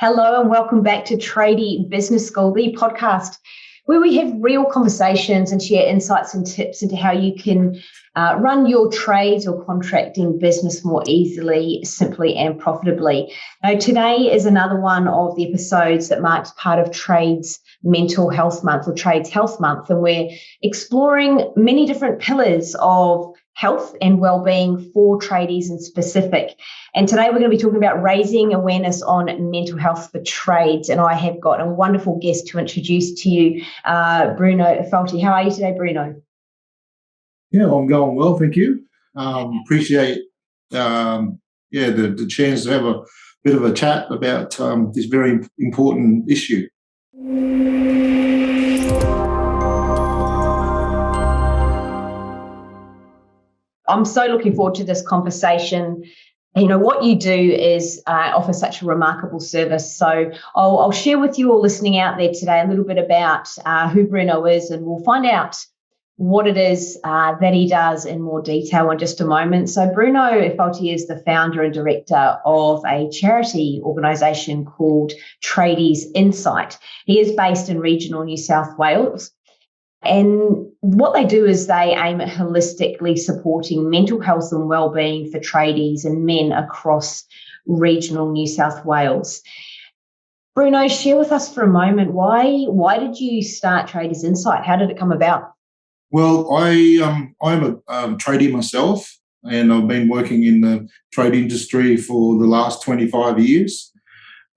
Hello and welcome back to Tradie Business School, the podcast where we have real conversations and share insights and tips into how you can run your trades or contracting business more easily, simply and profitably. Now, today is another one of the episodes that marks part of Trades Mental Health Month or Tradies Health Month, and we're exploring many different pillars of health and well-being for tradies in specific. And today we're going to be talking about raising awareness on mental health for trades. And I have got a wonderful guest to introduce to you, Bruno Efoti. How are you today, Bruno? Yeah, I'm going well, thank you. Appreciate the chance to have a bit of a chat about this very important issue. I'm so looking forward to this conversation. You know, what you do is offer such a remarkable service. So I'll share with you all listening out there today a little bit about who Bruno is, and we'll find out what it is that he does in more detail in just a moment. So Bruno Efoti is the founder and director of a charity organisation called Tradies Insight. He is based in regional New South Wales. And what they do is they aim at holistically supporting mental health and wellbeing for tradies and men across regional New South Wales. Bruno, share with us for a moment, why did you start Tradies Insight? How did it come about? Well, I'm a tradie myself, and I've been working in the trade industry for the last 25 years.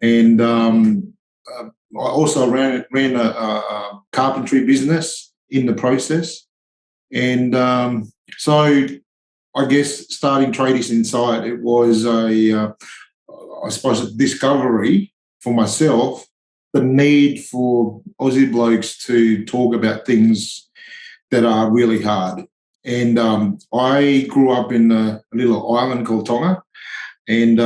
And I also ran a carpentry business in the process. And so I guess starting Tradies Insight, it was I suppose a discovery for myself, the need for Aussie blokes to talk about things that are really hard. And I grew up in a little island called Tonga, and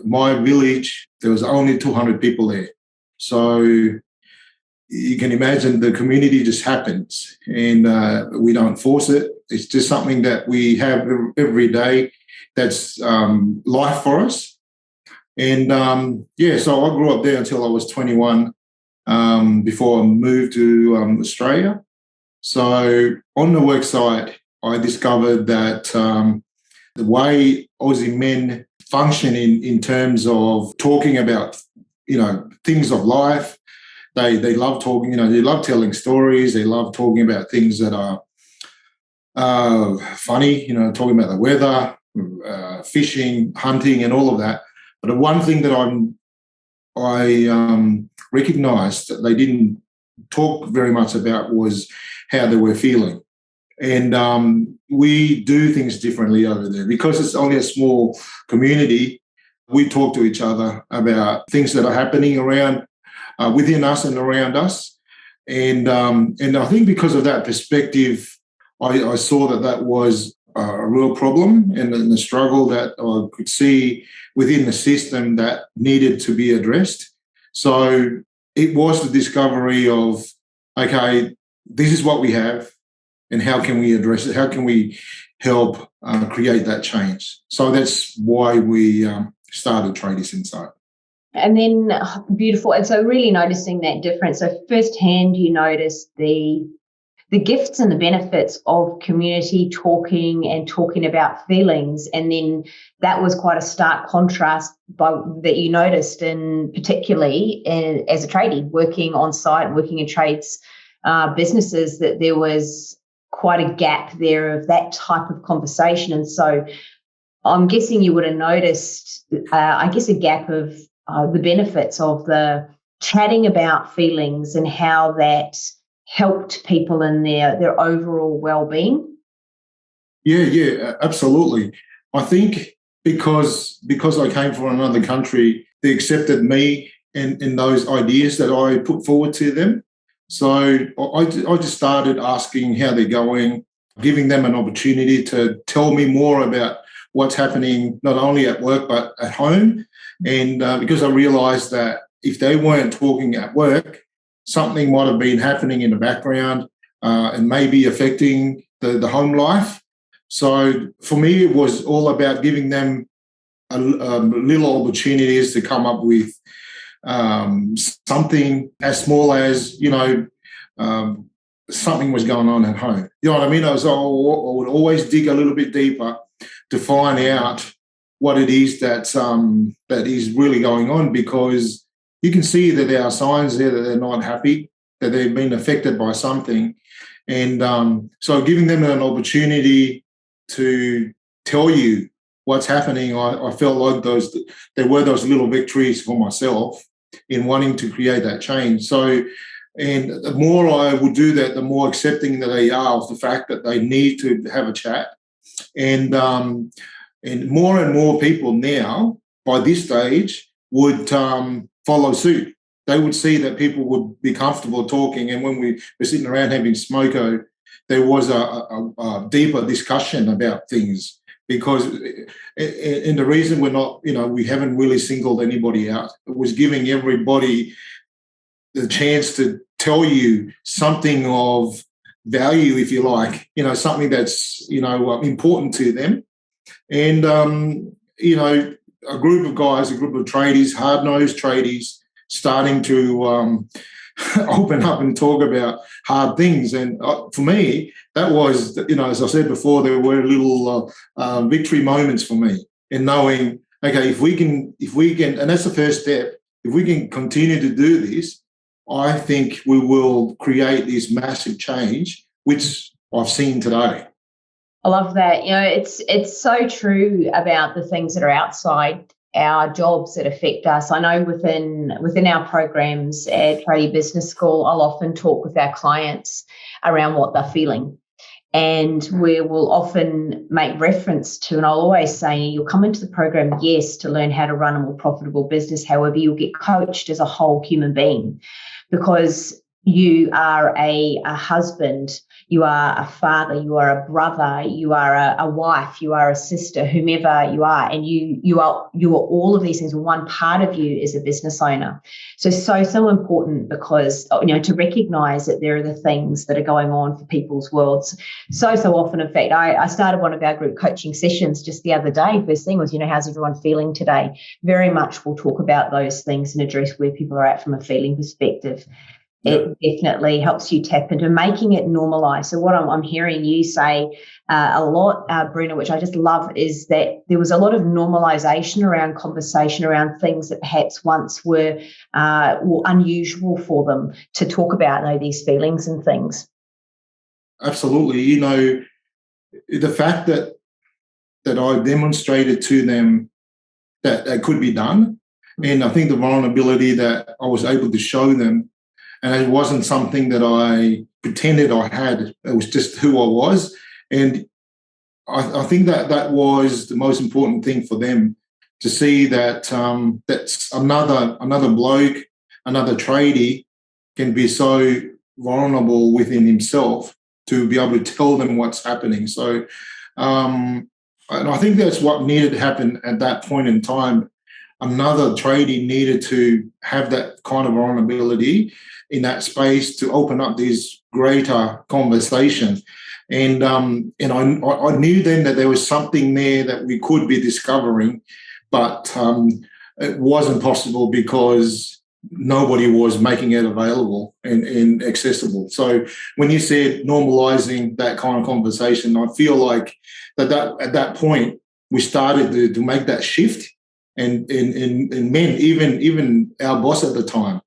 my village, there was only 200 people there. So you can imagine the community just happens, and we don't force it. It's just something that we have every day that's life for us. And, so I grew up there until I was 21 before I moved to Australia. So on the worksite, I discovered that the way Aussie men function in terms of talking about, things of life, they love talking, they love telling stories, they love talking about things that are funny, talking about the weather, fishing, hunting, and all of that. But the one thing that I recognised that they didn't talk very much about was how they were feeling. And we do things differently over there. Because it's only a small community, we talk to each other about things that are happening around within us and around us. And I think because of that perspective, I saw that was a real problem and the struggle that I could see within the system that needed to be addressed. So it was the discovery of, okay, this is what we have, and how can we address it? How can we help create that change? So that's why we started Tradies Insight. And then, beautiful. And so really noticing that difference. So firsthand, you noticed the gifts and the benefits of community talking about feelings. And then that was quite a stark contrast that you noticed, and particularly as a tradie working on site, working in trades businesses, that there was quite a gap there of that type of conversation. And so I'm guessing you would have noticed, a gap of the benefits of the chatting about feelings and how that helped people in their overall well-being. Yeah, absolutely. I think because I came from another country, they accepted me and those ideas that I put forward to them. So I just started asking how they're going, giving them an opportunity to tell me more about what's happening, not only at work, but at home. And because I realised that if they weren't talking at work, something might have been happening in the background and maybe affecting the home life. So for me, it was all about giving them little opportunities to come up with something as small as, something was going on at home. You know what I mean? I would always dig a little bit deeper to find out what it is that is really going on, because you can see that there are signs there that they're not happy, that they've been affected by something. And so giving them an opportunity to tell you what's happening, I felt like there were those little victories for myself in wanting to create that change. So, and the more I would do that, the more accepting that they are of the fact that they need to have a chat. And more people now, by this stage, would follow suit. They would see that people would be comfortable talking. And when we were sitting around having smoko, there was a deeper discussion about things. Because, and the reason we're not, we haven't really singled anybody out. It was giving everybody the chance to tell you something of value, if you like, something that's, important to them. And, a group of guys, a group of tradies, hard-nosed tradies, starting to open up and talk about hard things. And for me, that was, as I said before, there were little victory moments for me in knowing, okay, if we can, and that's the first step, if we can continue to do this, I think we will create this massive change, which I've seen today. I love that. It's so true about the things that are outside our jobs that affect us. I know within our programs at Tradie Business School, I'll often talk with our clients around what they're feeling. And we will often make reference to, and I'll always say, you'll come into the program, yes, to learn how to run a more profitable business. However, you'll get coached as a whole human being, because you are a husband, you are a father, you are a brother, you are a wife, you are a sister, whomever you are, and you are all of these things. One part of you is a business owner. So important, because to recognise that there are the things that are going on for people's worlds. So often, in fact, I started one of our group coaching sessions just the other day. First thing was, how's everyone feeling today? Very much we'll talk about those things and address where people are at from a feeling perspective. It definitely helps you tap into making it normalised. So what I'm hearing you say a lot, Bruno, which I just love, is that there was a lot of normalisation around conversation around things that perhaps once were unusual for them to talk about, these feelings and things. Absolutely. The fact that I demonstrated to them that it could be done, and I think the vulnerability that I was able to show them, and it wasn't something that I pretended I had. It was just who I was. And I think that was the most important thing for them, to see that that's another bloke, another tradie can be so vulnerable within himself to be able to tell them what's happening. So and I think that's what needed to happen at that point in time. Another tradie needed to have that kind of vulnerability in that space to open up this greater conversation. And I knew then that there was something there that we could be discovering, but it wasn't possible because nobody was making it available and accessible. So when you said normalising that kind of conversation, I feel like that at that point we started to make that shift. And men, even our boss at the time,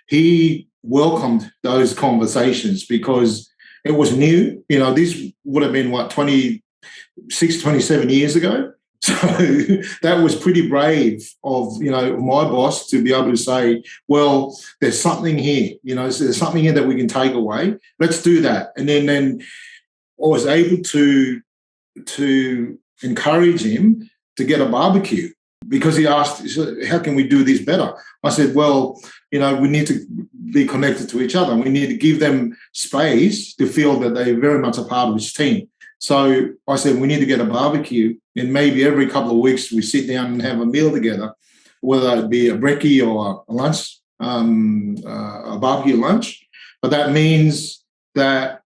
he welcomed those conversations because it was new. This would have been 26, 27 years ago. So that was pretty brave of, my boss to be able to say, well, there's something here, there's something here that we can take away. Let's do that. And then I was able to encourage him to get a barbecue, because he asked, how can we do this better? I said, well, we need to be connected to each other. We need to give them space to feel that they're very much a part of this team. So I said, we need to get a barbecue, and maybe every couple of weeks we sit down and have a meal together, whether it be a brekkie or a lunch, a barbecue lunch. But that means that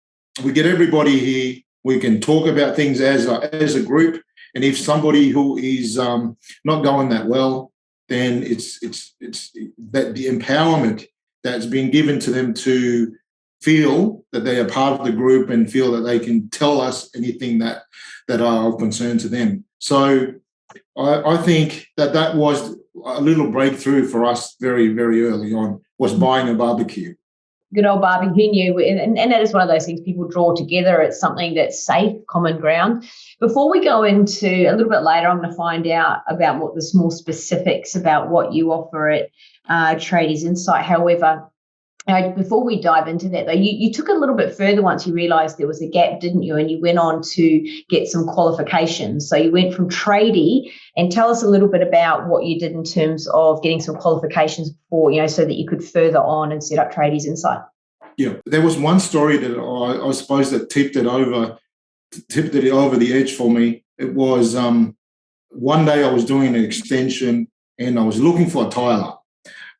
we get everybody here. We can talk about things as a group. And if somebody who is not going that well, then it's that the empowerment that's been given to them to feel that they are part of the group and feel that they can tell us anything that are of concern to them. So I think that was a little breakthrough for us very, very early on, was buying a barbecue. Good old barbecue, and that is one of those things people draw together. It's something that's safe, common ground. Before we go into a little bit later, I'm going to find out about what the small specifics about what you offer at Tradies Insight. However, before we dive into that, though, you took a little bit further once you realised there was a gap, didn't you? And you went on to get some qualifications. So you went from tradie, and tell us a little bit about what you did in terms of getting some qualifications before, so that you could further on and set up Tradies Insight. Yeah, there was one story that I suppose that tipped it over the edge for me. It was one day I was doing an extension and I was looking for a tiler,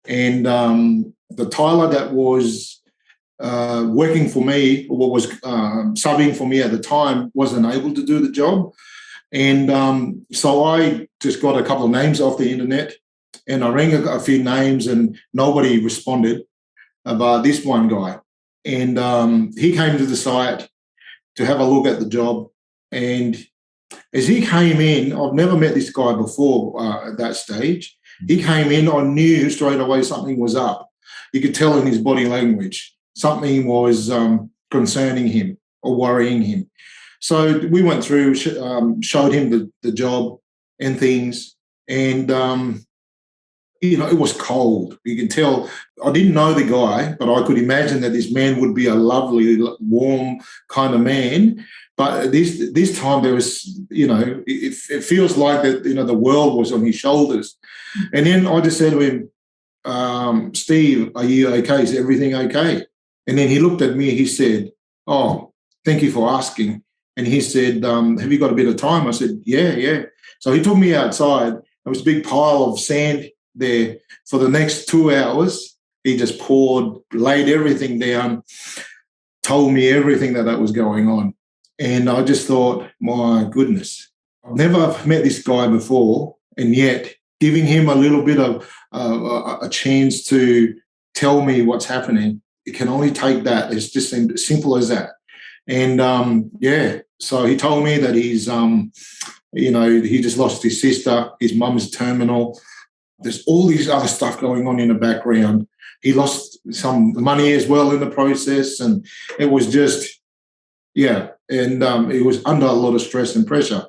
and the tiler that was working for me, or was subbing for me at the time, wasn't able to do the job. And so I just got a couple of names off the internet, and I rang a few names and nobody responded about this one guy. And he came to the site to have a look at the job. And as he came in, I've never met this guy before at that stage. He came in, I knew straight away something was up. You could tell in his body language something was concerning him or worrying him. So we went through, showed him the job and things, and it was cold. You can tell. I didn't know the guy, but I could imagine that this man would be a lovely, warm kind of man. But this time there was, it feels like that, the world was on his shoulders. And then I just said to him, Steve, are you okay? Is everything okay? And then he looked at me, he said, oh, thank you for asking. And he said, have you got a bit of time? I said, yeah. So he took me outside. There was a big pile of sand there. For the next 2 hours, he just laid everything down, told me everything that was going on. And I just thought, my goodness, I've never met this guy before, and yet giving him a little bit of a chance to tell me what's happening, it can only take that. It's just simple as that. And, so he told me that he's, he just lost his sister, his mum's terminal. There's all these other stuff going on in the background. He lost some money as well in the process, and it was just, it was under a lot of stress and pressure.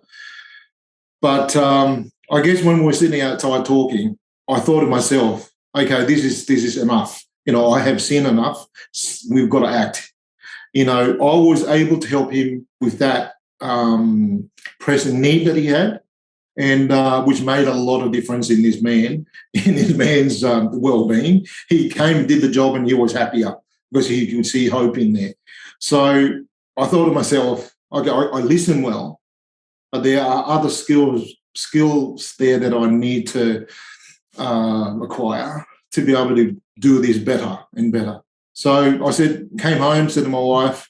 But I guess when we were sitting outside talking, I thought to myself, okay, this is enough. I have seen enough. We've got to act. I was able to help him with that pressing need that he had, and which made a lot of difference in this man's well-being. He came and did the job, and he was happier because he could see hope in there. So I thought to myself, okay, I listen well, but there are other skills there that I need to acquire to be able to do this better and better. So I came home, said to my wife,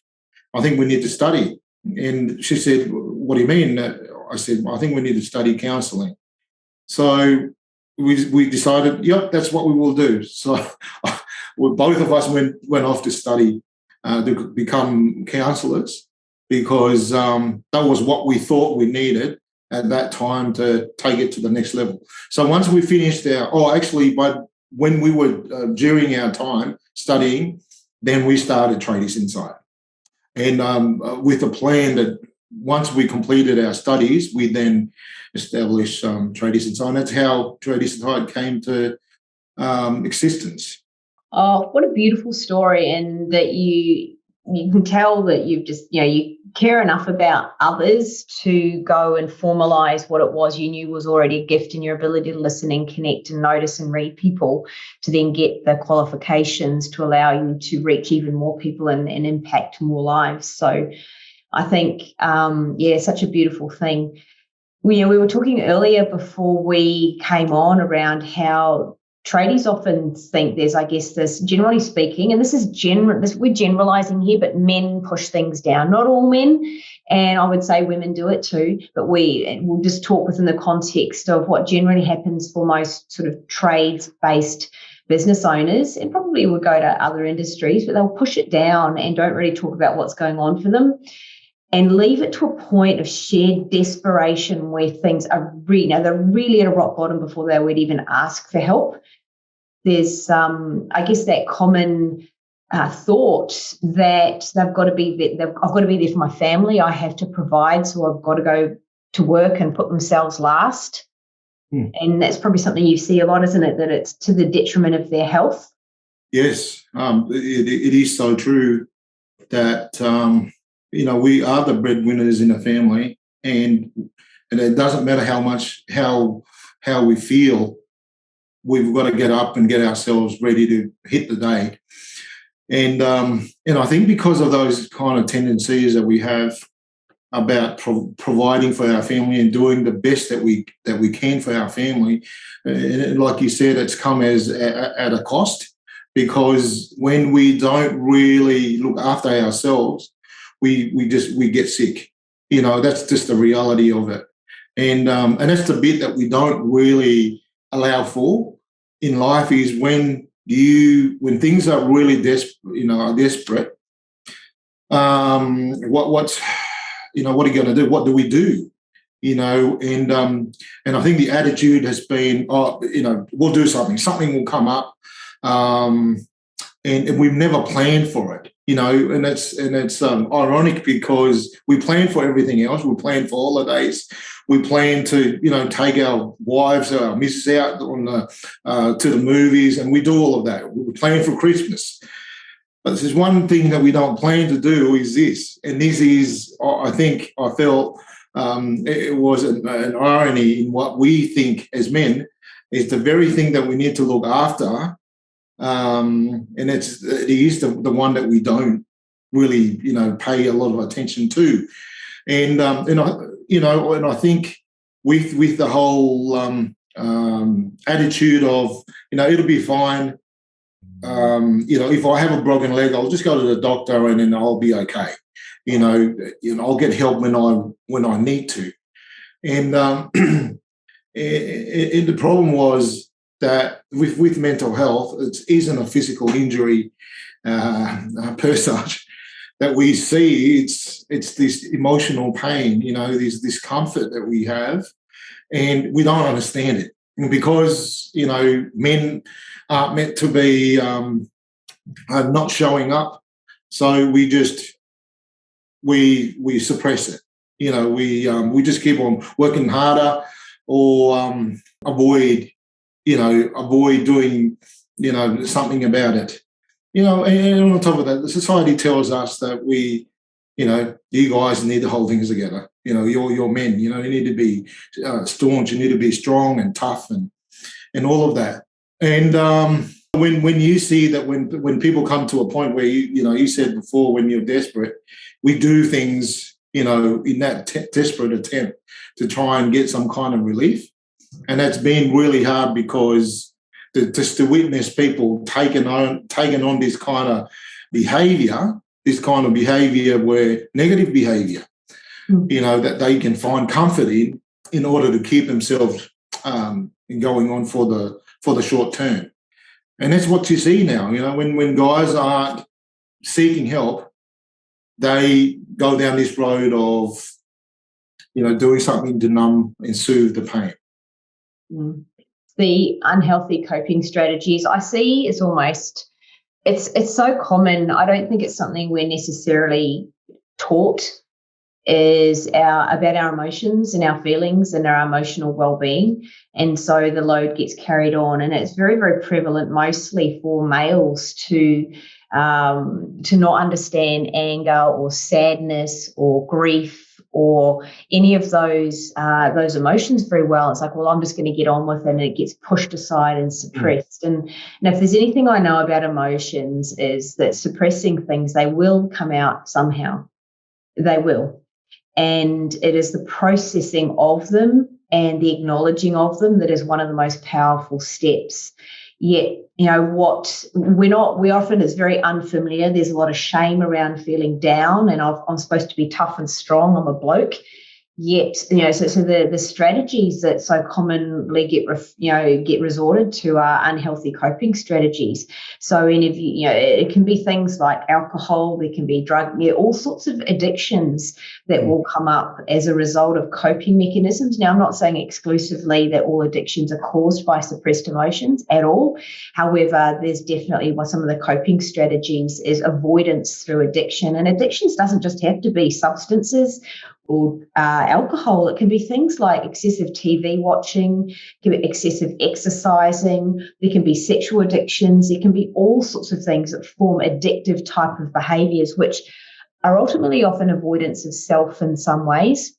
I think we need to study. And she said, what do you mean? I said, I think we need to study counselling. So we decided, yep, that's what we will do. So both of us went off to study to become counsellors, because that was what we thought we needed at that time to take it to the next level. So once we finished when we were during our time studying, then we started Tradies Insight. And with a plan that once we completed our studies, we then established Tradies Insight. And that's how Tradies Insight came to existence. Oh, what a beautiful story. And that you can tell that you've just, you care enough about others to go and formalise what it was you knew was already a gift in your ability to listen and connect and notice and read people, to then get the qualifications to allow you to reach even more people and impact more lives. So I think, such a beautiful thing. We were talking earlier before we came on around how tradies often think there's, I guess, this, generally speaking, and we're generalizing here, but men push things down. Not all men, and I would say women do it too, but we'll just talk within the context of what generally happens for most sort of trades-based business owners, and probably would go to other industries, but they'll push it down and don't really talk about what's going on for them, and leave it to a point of shared desperation where things are they're really at a rock bottom before they would even ask for help. There's, I guess, that common thought that I've got to be there for my family. I have to provide, so I've got to go to work and put themselves last. And that's probably something you see a lot, isn't it? That it's to the detriment of their health. Yes, it is so true that we are the breadwinners in a family, and it doesn't matter how we feel. We've got to get up and get ourselves ready to hit the day. And I think because of those kind of tendencies that we have about providing for our family and doing the best that we can for our family, and like you said, it's come at a cost, because when we don't really look after ourselves, we get sick. That's just the reality of it. And that's the bit that we don't really allow for in life, is when things are really desperate. What are you going to do? What do we do? And I think the attitude has been, we'll do something. Something will come up, and we've never planned for it. And it's ironic, because we plan for everything else. We plan for holidays. We plan to, take our wives or our missus out to the movies, and we do all of that. We plan for Christmas. But there's one thing that we don't plan to do, is this. And this is, I think, I felt it was an irony in what we think as men is the very thing that we need to look after. And it is the one that we don't really, pay a lot of attention to. And I think with the whole attitude of, it'll be fine. If I have a broken leg, I'll just go to the doctor and then I'll be okay. I'll get help when I need to. And the problem was that with mental health, it isn't a physical injury per such that we see. It's this emotional pain, this discomfort that we have, and we don't understand it. And because, men aren't meant to be not showing up, so we suppress it. We just keep on working harder, or avoid doing, something about it. And on top of that, the society tells us that you guys need to hold things together. You're men. You need to be staunch. You need to be strong and tough, and all of that. And when you see that, when people come to a point where you said before, when you're desperate, we do things in that desperate attempt to try and get some kind of relief, and that's been really hard, because just to witness people taking on this kind of behaviour, where negative behaviour, that they can find comfort in order to keep themselves going on for the short term. And that's what you see now. When guys aren't seeking help, they go down this road of doing something to numb and soothe the pain. The unhealthy coping strategies I see is almost, it's so common. I don't think it's something we're necessarily taught, is about our emotions and our feelings and our emotional well-being. And so the load gets carried on, and it's very, very prevalent, mostly for males, to not understand anger or sadness or grief or any of those emotions very well. It's like, well, I'm just going to get on with it, and it gets pushed aside and suppressed. And if there's anything I know about emotions, is that suppressing things, they will come out somehow. They will. And it is the processing of them and the acknowledging of them that is one of the most powerful steps. Yet, what we often, it's very unfamiliar. There's a lot of shame around feeling down, and I'm supposed to be tough and strong. I'm a bloke. Yet, so the strategies that so commonly get resorted to are unhealthy coping strategies. So, it can be things like alcohol, there can be drug, all sorts of addictions that will come up as a result of coping mechanisms. Now, I'm not saying exclusively that all addictions are caused by suppressed emotions at all. However, there's definitely some of the coping strategies is avoidance through addiction, and addictions doesn't just have to be substances or alcohol. It can be things like excessive TV watching, can be excessive exercising, there can be sexual addictions, there can be all sorts of things that form addictive type of behaviours, which are ultimately often avoidance of self in some ways.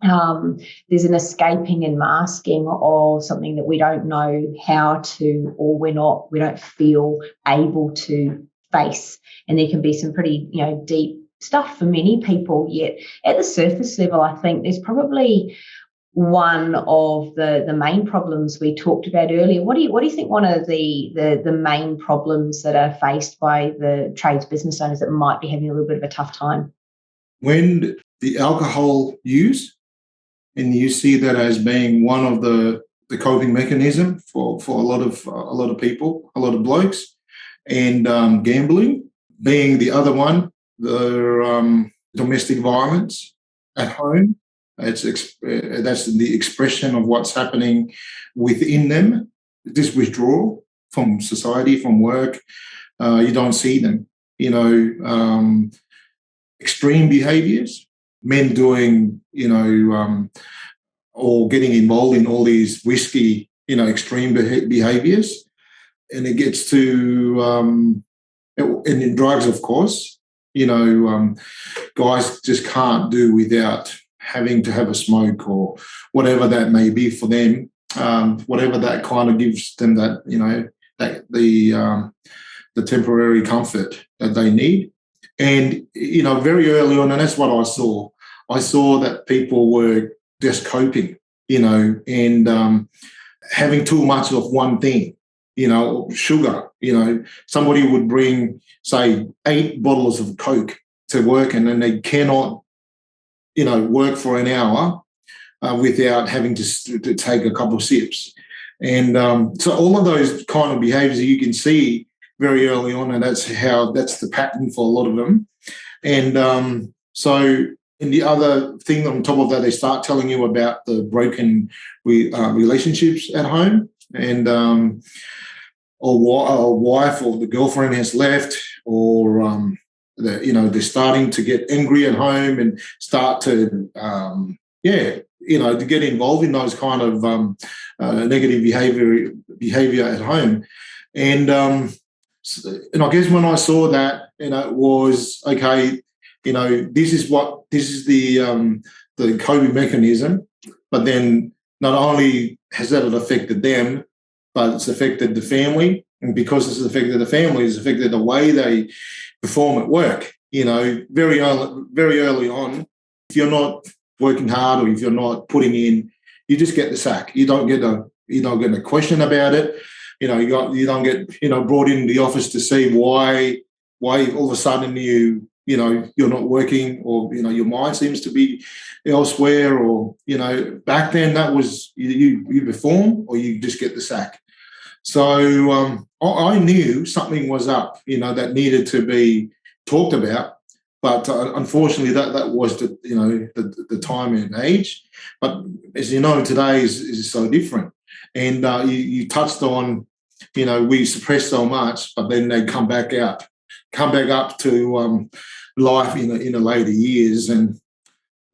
There's an escaping and masking of something that we don't know how to, or we don't feel able to face. And there can be some pretty, deep stuff for many people. Yet at the surface level, I think there's probably one of the main problems we talked about earlier. What do you think one of the main problems that are faced by the trades business owners that might be having a little bit of a tough time? When the alcohol use, and you see that as being one of the coping mechanism for a lot of people, a lot of blokes, and gambling being the other one. The domestic violence at home. That's the expression of what's happening within them. This withdrawal from society, from work. You don't see them. Extreme behaviours. Men doing, or getting involved in all these risky, extreme behaviours, and it gets to and in drugs, of course. Guys just can't do without having to have a smoke or whatever that may be for them, whatever that kind of gives them that, that the temporary comfort that they need. And, very early on, and that's what I saw. I saw that people were just coping, and having too much of one thing. Sugar, somebody would bring, say, 8 bottles of Coke to work, and then they cannot, work for an hour without having to take a couple of sips. And so all of those kind of behaviours you can see very early on, and that's the pattern for a lot of them. And so, and the other thing on top of that, they start telling you about the broken relationships at home, and or a wife or the girlfriend has left, or they're starting to get angry at home and start to to get involved in those kind of negative behavior at home. And I guess when I saw that, it was okay. This is the coping mechanism, but then not only has that affected them, but it's affected the family. And because it's affected the family, it's affected the way they perform at work. Very early on, if you're not working hard or if you're not putting in, you just get the sack. You don't get a question about it. You don't get brought in the office to see why all of a sudden you're not working, or your mind seems to be elsewhere, or back then that was you perform or you just get the sack. So I knew something was up, that needed to be talked about, but unfortunately that was the time and age. But as you know, today is so different. And you touched on, we suppress so much, but then they come back up to life in the later years, and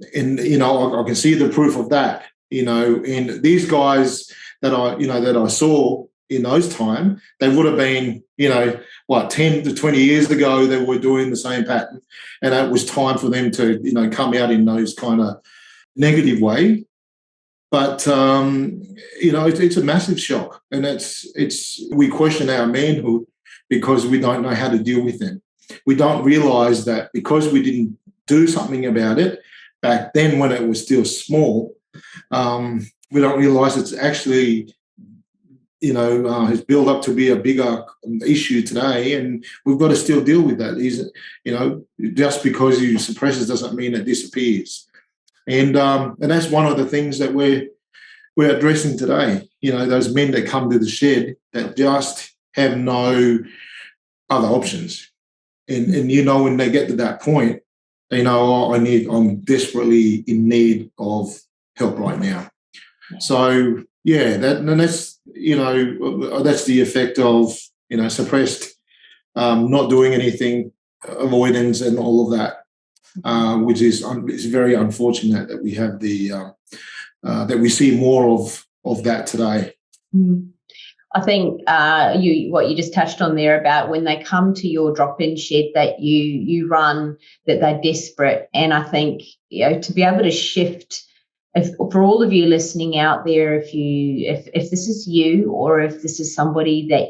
I can see the proof of that. And these guys that I saw in those time, they would have been 10 to 20 years ago they were doing the same pattern, and it was time for them to come out in those kind of negative way. But it's a massive shock, and we question our manhood because we don't know how to deal with them. We don't realise that because we didn't do something about it back then when it was still small, we don't realise it's actually has built up to be a bigger issue today, and we've got to still deal with that. Just because you suppress it doesn't mean it disappears. And that's one of the things that we're addressing today. Those men that come to the shed that just have no other options. And when they get to that point, I'm desperately in need of help right now. So that's the effect of suppressed, not doing anything, avoidance, and all of that, which is it's very unfortunate that we have that we see more of that today. I think what you just touched on there about when they come to your drop-in shed that you run, that they're desperate. And I think to be able to shift, for all of you listening out there, if this is you or if this is somebody that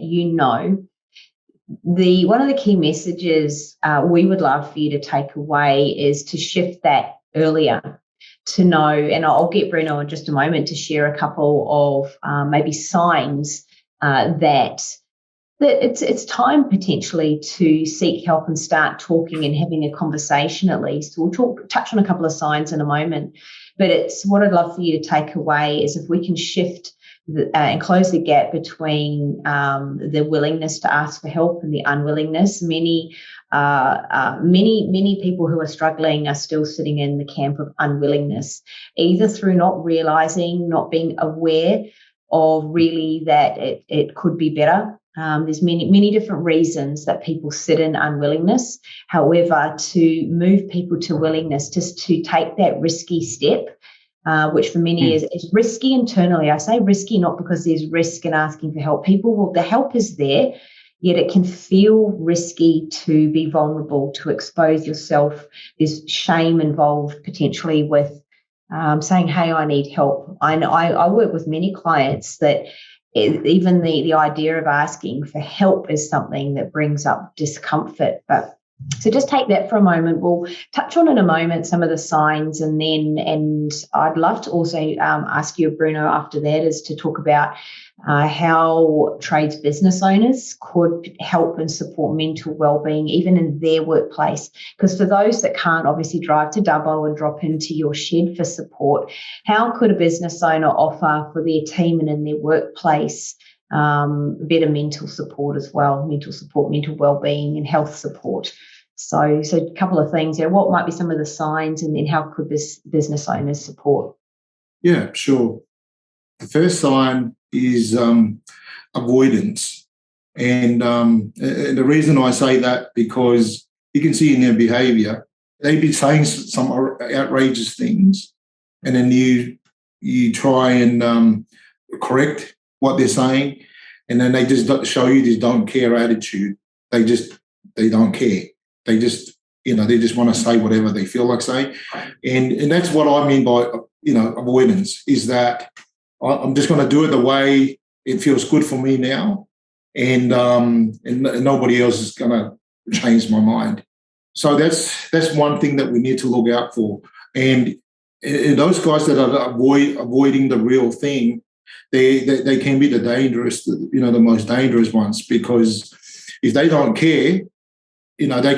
one of the key messages we would love for you to take away is to shift that earlier. To know, and I'll get Bruno in just a moment to share a couple of maybe signs that it's time potentially to seek help and start talking and having a conversation at least. We'll touch on a couple of signs in a moment, but it's what I'd love for you to take away is if we can shift and close the gap between the willingness to ask for help and the unwillingness. Many people who are struggling are still sitting in the camp of unwillingness, either through not realizing, not being aware of really that it could be better. There's many different reasons that people sit in unwillingness. However, to move people to willingness, just to take that risky step, which for many is risky internally. I say risky not because there's risk in asking for help. The help is there, yet it can feel risky to be vulnerable, to expose yourself. There's shame involved potentially with saying, hey, I need help. I work with many clients that even the idea of asking for help is something that brings up discomfort. So just take that for a moment. We'll touch on in a moment some of the signs, and I'd love to also ask you, Bruno, after that, is to talk about how trades business owners could help and support mental wellbeing even in their workplace. Because for those that can't obviously drive to Dubbo and drop into your shed for support, how could a business owner offer for their team and in their workplace better mental support as well, mental wellbeing and health support? So a couple of things. What might be some of the signs, and then how could this business owners support? Yeah, sure. The first sign is avoidance. And the reason I say that, because you can see in their behaviour, they've been saying some outrageous things, and then you try and correct what they're saying, and then they just show you this don't care attitude. They don't care. They just want to say whatever they feel like saying. And that's what I mean by, avoidance, is that I'm just going to do it the way it feels good for me now, and nobody else is going to change my mind. So that's one thing that we need to look out for. And those guys that are avoiding the real thing, they can be the most dangerous ones, because if they don't care, they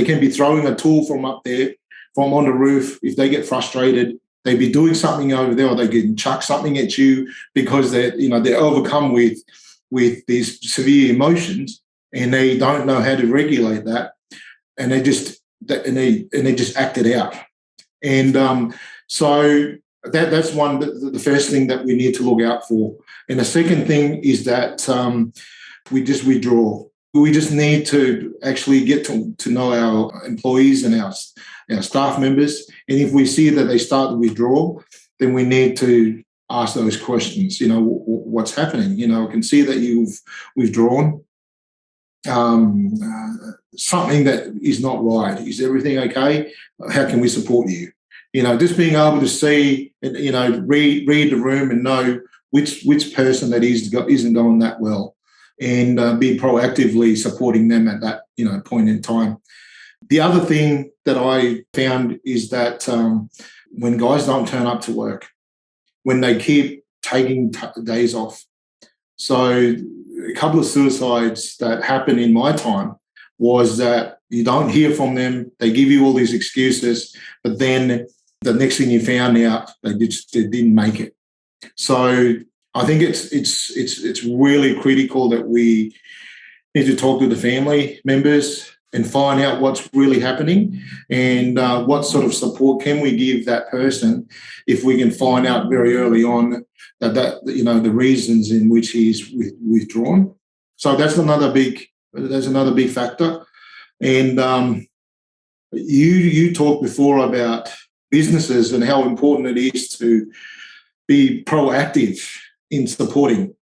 can be throwing a tool from up there, from on the roof. If they get frustrated, they be doing something over there, or they can chuck something at you because they're overcome with these severe emotions, and they don't know how to regulate that, and they just act it out. And so that's one. The first thing that we need to look out for. And the second thing is that we just withdraw. We just need to actually get to know our employees and our staff members. And if we see that they start to withdraw, then we need to ask those questions. What's happening? I can see that you've withdrawn. Something that is not right. Is everything okay? How can we support you? Just being able to see, read the room and know which person that isn't going that well, and be proactively supporting them at that point in time. The other thing that I found is that when guys don't turn up to work, when they keep taking days off, So a couple of suicides that happened in my time was that you don't hear from them. They give you all these excuses, but then the next thing you found out, they didn't make it. So I think it's really critical that we need to talk to the family members and find out what's really happening and what sort of support can we give that person if we can find out very early on that the reasons in which he's withdrawn. So that's another big factor. And you talked before about businesses and how important it is to be proactive in supporting.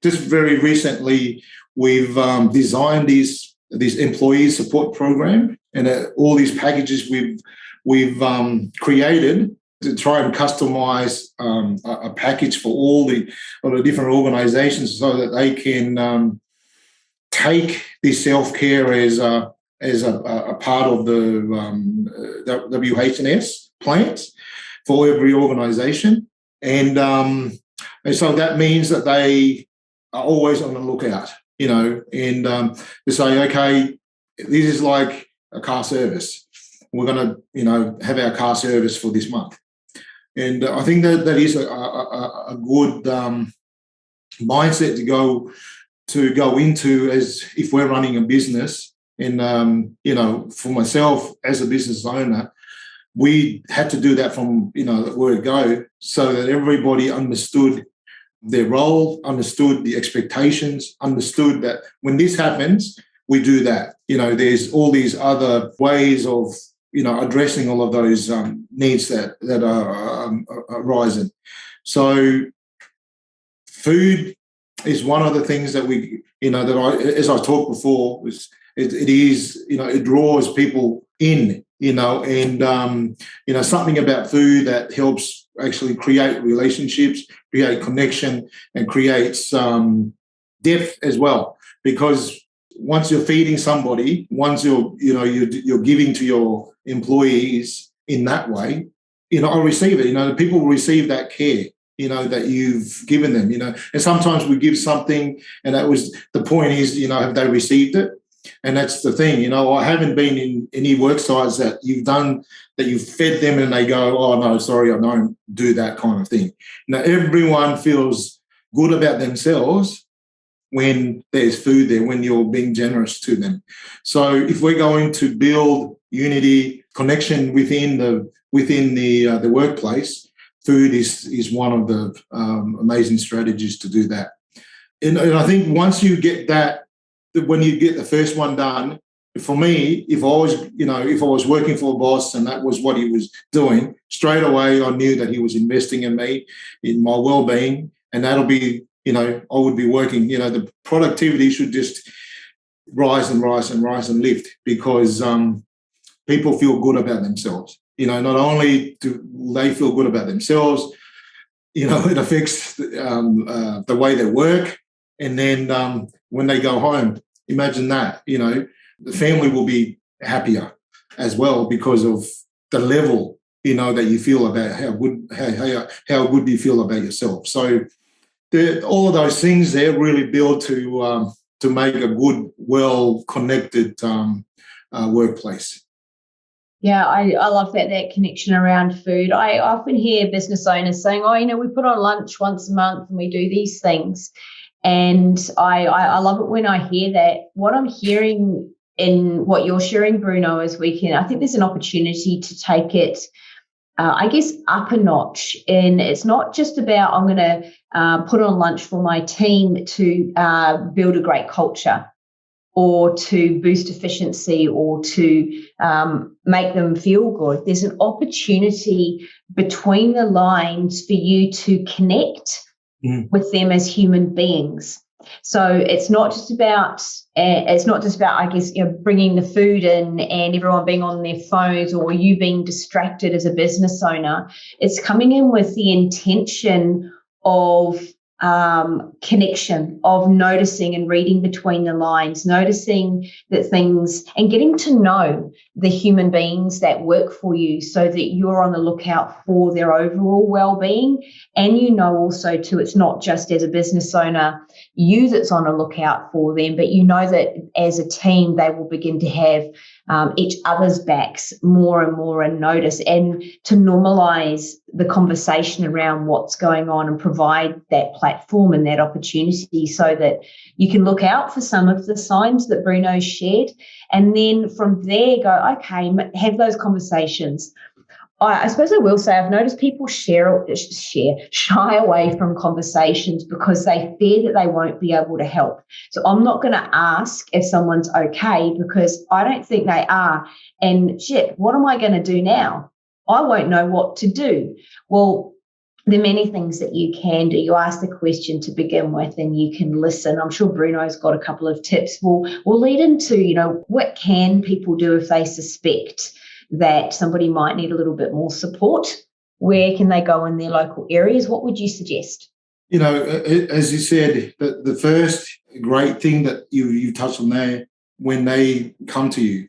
Just very recently we've designed these employee support program and all these packages we've created to try and customize a package for all the different organizations so that they can take this self-care as a part of the WH&S plans for every organization. And so that means that they are always on the lookout, and to say, okay, this is like a car service. We're going to, have our car service for this month. And I think that is a good mindset to go into as if we're running a business. And, for myself as a business owner, we had to do that from, the word go so that everybody understood their role, understood the expectations, understood that when this happens, we do that. There's all these other ways of, addressing all of those needs that are arising. So food is one of the things that we, as I talked before, it draws people in, and, something about food that helps actually create relationships, create connection, and creates depth as well. Because once you're feeding somebody, once you're giving to your employees in that way, I receive it. People receive that care, that you've given them, and sometimes we give something, and that was the point is, have they received it? And that's the thing, I haven't been in any work sites that you've fed them and they go, oh, no, sorry, I don't do that kind of thing. Everyone feels good about themselves when there's food there, when you're being generous to them. So if we're going to build unity, connection within the workplace, food is one of the amazing strategies to do that. And I think once you get that, when you get the first one done, for me, if I was working for a boss and that was what he was doing, straight away I knew that he was investing in me, in my well-being, and that'll be, I would be working, the productivity should just rise and rise and rise and lift because people feel good about themselves. Not only do they feel good about themselves, it affects the way they work. And then when they go home, imagine that, the family will be happier as well because of the level, that you feel about how good you feel about yourself. So all of those things there really build to make a good, well-connected workplace. Yeah, I love that connection around food. I often hear business owners saying, oh, we put on lunch once a month and we do these things. And I love it when I hear that. What I'm hearing in what you're sharing, Bruno, is I think there's an opportunity to take it, up a notch. And it's not just about I'm going to put on lunch for my team to build a great culture or to boost efficiency or to make them feel good. There's an opportunity between the lines for you to connect with them as human beings. So it's not just about, bringing the food in and everyone being on their phones or you being distracted as a business owner. It's coming in with the intention of connection of noticing and reading between the lines, noticing that things and getting to know the human beings that work for you so that you're on the lookout for their overall well-being. And you know also too, it's not just as a business owner, you that's on a lookout for them, but you know that as a team, they will begin to have each other's backs more and more and notice and to normalise the conversation around what's going on and provide that platform and that opportunity so that you can look out for some of the signs that Bruno shared. And then from there, go, okay, have those conversations. I suppose I will say I've noticed people shy away from conversations because they fear that they won't be able to help. So I'm not going to ask if someone's okay because I don't think they are. And shit, what am I going to do now? I won't know what to do. Well, there are many things that you can do. You ask the question to begin with and you can listen. I'm sure Bruno's got a couple of tips. We'll lead into, what can people do if they suspect that somebody might need a little bit more support? Where can they go in their local areas? What would you suggest? As you said, the first great thing that you touched on there, when they come to you,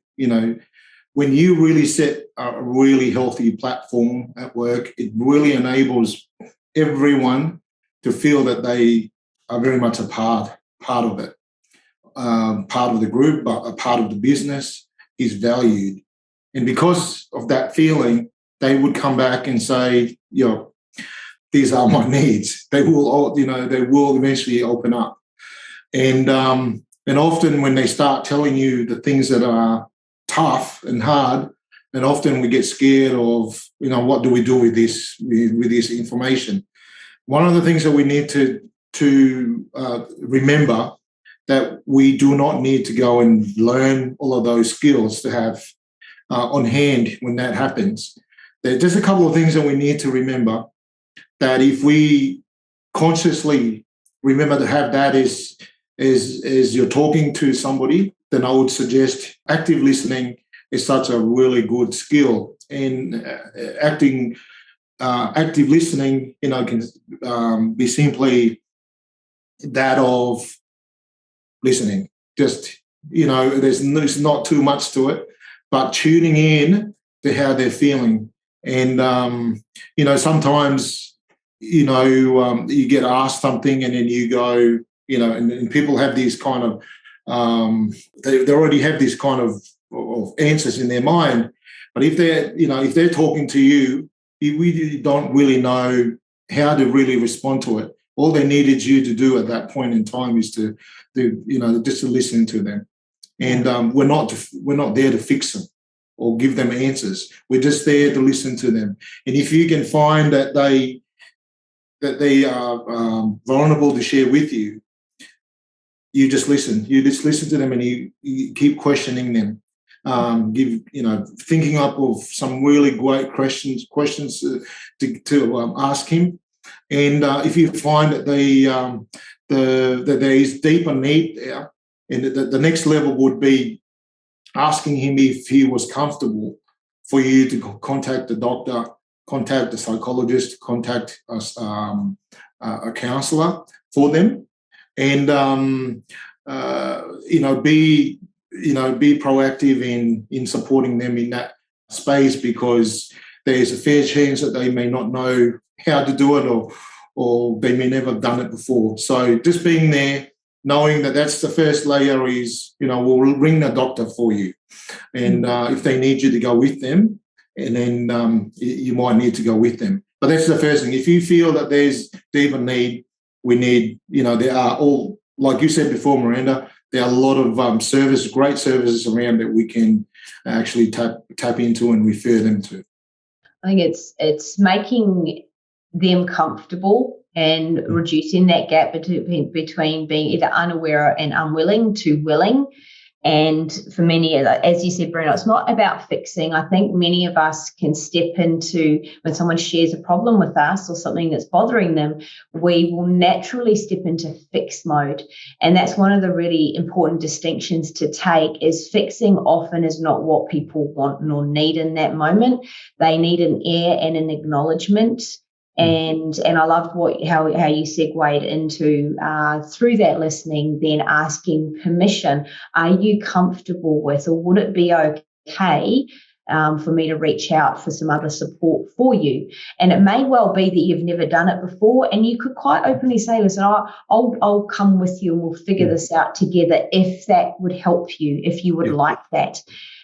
when you really set a really healthy platform at work, it really enables everyone to feel that they are very much a part of it, part of the group, but a part of the business is valued. And because of that feeling, they would come back and say, these are my needs. They will eventually open up. And often when they start telling you the things that are tough and hard, and often we get scared of, what do we do with this information? One of the things that we need to remember that we do not need to go and learn all of those skills to have on hand when that happens. There's just a couple of things that we need to remember, that if we consciously remember to have that as you're talking to somebody, then I would suggest active listening is such a really good skill. And active listening, can be simply that of listening. Just, there's not too much to it, but tuning in to how they're feeling. And, sometimes, you get asked something and then you go, and people have these kind of, they already have this kind of answers in their mind. But if they're talking to you, you don't really know how to really respond to it. All they needed you to do at that point in time is to just to listen to them. And we're not there to fix them or give them answers. We're just there to listen to them. And if you can find that they are vulnerable to share with you, you just listen. You just listen to them and you keep questioning them. Thinking up of some really great questions to ask him. And if you find that that there is deeper need there, and the next level would be asking him if he was comfortable for you to contact the doctor, contact the psychologist, contact a counsellor for them, and be proactive in supporting them in that space, because there's a fair chance that they may not know how to do it, or they may never have done it before. So just being there, knowing that that's the first layer is, we'll ring the doctor for you. And if they need you to go with them, and then you might need to go with them. But that's the first thing. If you feel that there's deeper need, we need, there are all, like you said before, Miranda, there are a lot of great services around that we can actually tap into and refer them to. I think it's making them comfortable and reducing that gap between being either unaware and unwilling to willing. And for many, as you said, Bruno, it's not about fixing. I think many of us can step into, when someone shares a problem with us or something that's bothering them, we will naturally step into fix mode. And that's one of the really important distinctions to take, is fixing often is not what people want nor need in that moment. They need an ear and an acknowledgement And I loved how you segued into through that listening, then asking permission. Are you comfortable with, or would it be okay for me to reach out for some other support for you? And it may well be that you've never done it before, and you could quite openly say, listen, I'll come with you and we'll figure this out together if that would help you, if you would like that.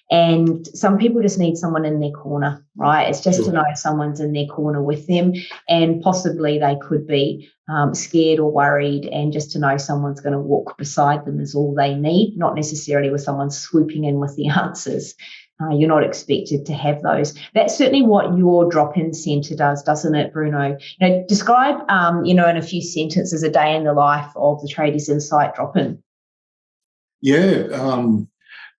And some people just need someone in their corner, right? It's just to know someone's in their corner with them, and possibly they could be scared or worried, and just to know someone's going to walk beside them is all they need, not necessarily with someone swooping in with the answers. You're not expected to have those. That's certainly what your drop-in centre does, doesn't it, Bruno? Describe, in a few sentences, a day in the life of the Tradies Insight drop-in. Yeah.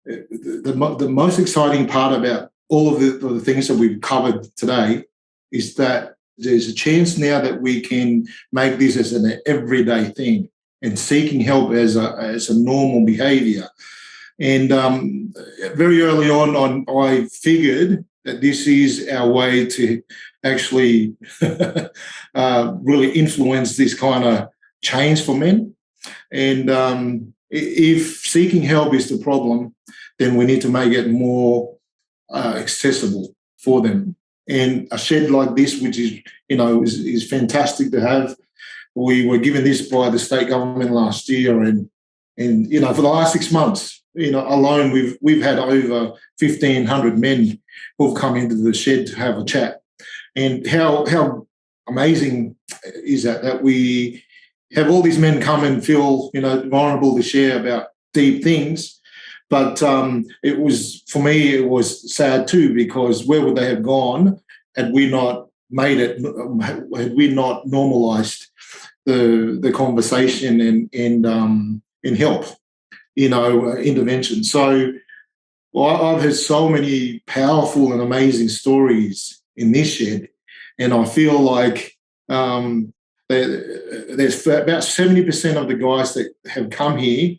The most exciting part about all of the things that we've covered today is that there's a chance now that we can make this as an everyday thing, and seeking help as a normal behaviour. And very early on, I figured that this is our way to actually really influence this kind of change for men. And if seeking help is the problem, then we need to make it more accessible for them. And a shed like this, which is fantastic to have. We were given this by the state government last year, and for the last 6 months, alone we've had over 1,500 men who've come into the shed to have a chat. And how amazing is that we have all these men come and feel vulnerable to share about deep things. But it was sad too, because where would they have gone had we not made it, had we not normalised the conversation and help, intervention. So I've had so many powerful and amazing stories in this shed, and I feel like there's about 70% of the guys that have come here.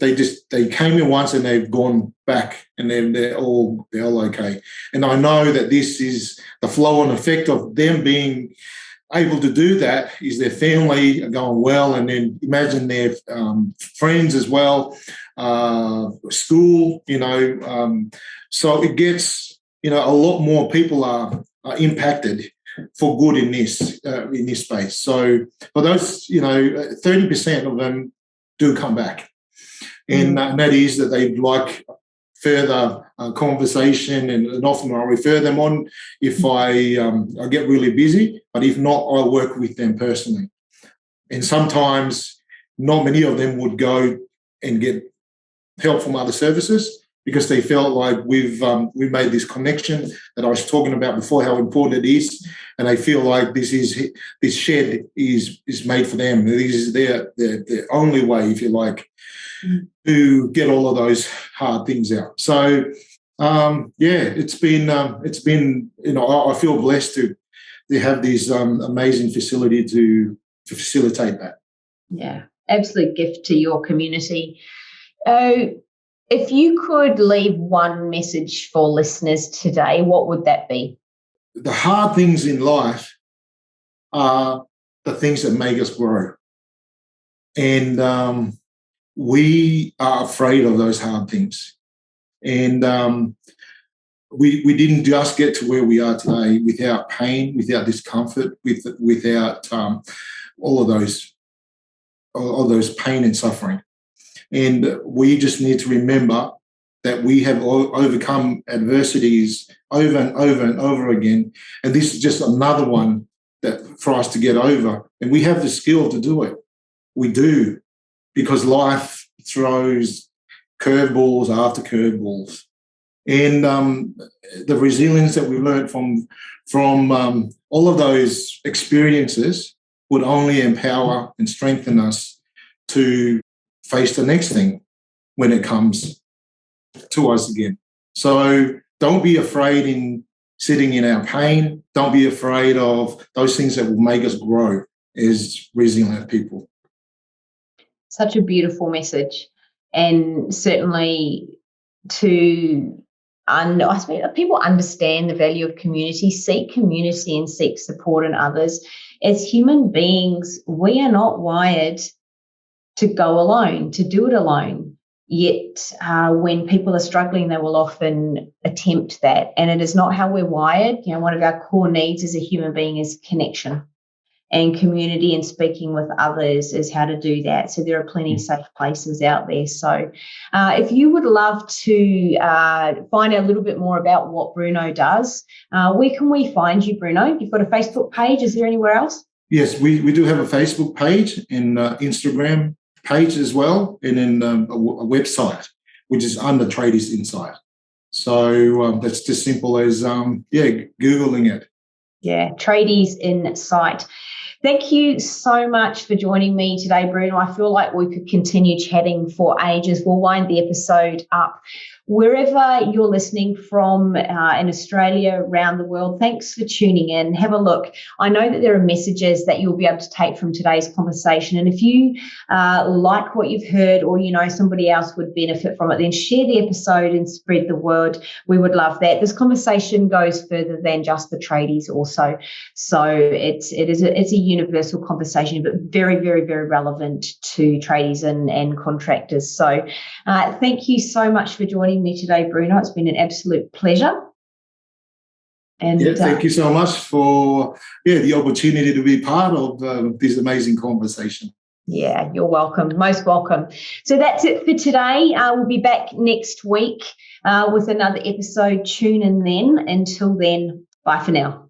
They came in once and they've gone back, and they're all okay. And I know that this is the flow and effect of them being able to do that, is their family are going well, and then imagine their friends as well, school, so it gets, a lot more people are impacted for good in this space. So for those, 30% of them do come back. And that is that they'd like further conversation, and often I'll refer them on if I get really busy, but if not, I'll work with them personally. And sometimes not many of them would go and get help from other services, because they felt like we've made this connection that I was talking about before, how important it is, and they feel like this shed is made for them. This is their only way, if you like, to get all of those hard things out. So it's been I feel blessed to have this amazing facility to facilitate that. Yeah, absolute gift to your community. If you could leave one message for listeners today, what would that be? The hard things in life are the things that make us grow. And we are afraid of those hard things. And we didn't just get to where we are today without pain, without discomfort, without all of those pain and suffering. And we just need to remember that we have overcome adversities over and over and over again. And this is just another one that for us to get over. And we have the skill to do it. We do, because life throws curveballs after curveballs. And the resilience that we learned from all of those experiences would only empower and strengthen us to face the next thing when it comes to us again. So don't be afraid in sitting in our pain. Don't be afraid of those things that will make us grow as resilient people. Such a beautiful message, and certainly to I suppose people understand the value of community, seek community and seek support in others. As human beings, we are not wired to go alone, to do it alone. Yet when people are struggling, they will often attempt that. And it is not how we're wired. One of our core needs as a human being is connection. And community and speaking with others is how to do that. So there are plenty of safe places out there. So if you would love to find out a little bit more about what Bruno does, where can we find you, Bruno? You've got a Facebook page. Is there anywhere else? Yes, we do have a Facebook page and Instagram page as well, and then a website, which is under Tradies Insight. So that's just simple as, Googling it. Yeah, Tradies Insight. Thank you so much for joining me today, Bruno. I feel like we could continue chatting for ages. We'll wind the episode up. Wherever you're listening from in Australia, around the world, thanks for tuning in. Have a look. I know that there are messages that you'll be able to take from today's conversation. And if you like what you've heard, or somebody else would benefit from it, then share the episode and spread the word. We would love that. This conversation goes further than just the tradies also. So it's a universal conversation, but very, very, very relevant to tradies and contractors. So thank you so much for joining me today, Bruno. It's been an absolute pleasure. And thank you so much for the opportunity to be part of this amazing conversation. Yeah, you're welcome. Most welcome. So that's it for today. We'll be back next week with another episode. Tune in then. Until then, bye for now.